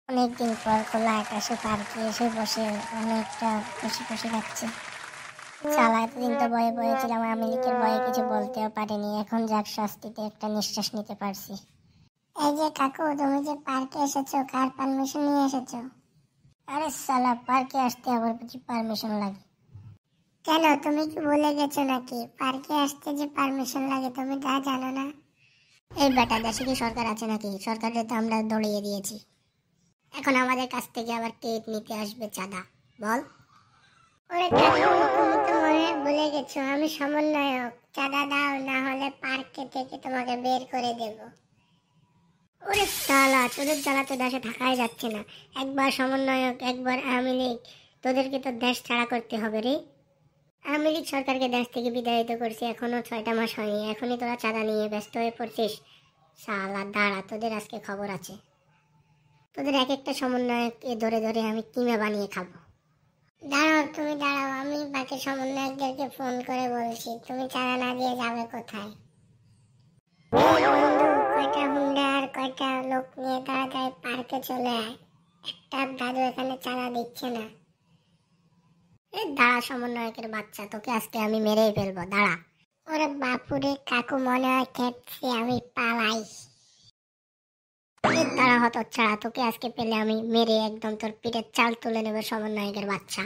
অনেকদিন পর খোলা আকাশে পার্কে এসে বসে অনেকটা খুশি খুশি লাগছে। শালা এতদিন তো ভয়ে ভয়ে ছিলাম, আমেরিকার ভয়ে কিছু বলতেও পারিনি। এখন যাক শাস্তিতে একটা নিঃশ্বাস নিতে পারছি। এই যে কাকু, তুমি যে পার্কে এসেছো, কার পারমিশন নিয়ে এসেছো? আরে শালা, পার্কে আসতে আবার কিছু পারমিশন লাগে কেন? তুমি কি ভুলে গেছো নাকি পার্কে আসতে যে পারমিশন লাগে তুমি তা জানো না? এই বেটা, দেশে কি সরকার আছে নাকি? সরকারের তো আমরা দৌড়িয়ে দিয়েছি। এখন আমাদের কাছ থেকে আবার টেট নিতে আসবে চাঁদা? বল। ওরে কাকু, তুমি তো মনে হয় ভুলে গেছো আমি সমন্বয়ক। চাঁদা দাও, না হলে পার্কে থেকে তোমাকে বের করে দেব। ওরে শালা, তোদের জ্বালা তো দেশে থাকাই যাচ্ছে না। একবার সমন্বয়ক, একবার আওয়ামী লীগ, তোদেরকে তো দেশ ছাড়া করতে হবে রে। আওয়ামী লীগ সরকারকে দেশ থেকে বিতাড়িত করছে, এখনো 6টা মাস হয়নি, এখনই তোরা চাঁদা নিয়ে ব্যস্ত হয়ে পড়ছিস। শালা দাঁড়া, তোদের আজকে খবর আছে। তোদের এক একটা সমন্বয়ককে ধরে ধরে আমি কিমা বানিয়ে খাবো। দাঁড়াও, তুমি দাঁড়াও, আমি বাকি সমন্বয়কদেরকে ফোন করে বলছি। তুমি চাঁদা না দিয়ে যাবে কোথায়? এই বন্ধু, কয়টা হুন্ডা আর কয়টা লোক নিয়ে তাড়াতাড়ি পার্কে চলে আয়। একটা দাদু এখানে চাঁদা দিচ্ছে না। দাঁড়া সমন্বয়কের বাচ্চা, তোকে আজকে আমি মেরেই ফেলবো, দাঁড়া। ওরে বাপুরে কাকু, মনে হয় খেপছে, আমি পালাই। দাঁড়া হতচ্ছাড়া, তোকে আজকে পেলে আমি মেরে একদম তোর পিঠের চাল তুলে নেবো সমন্বয়কের বাচ্চা।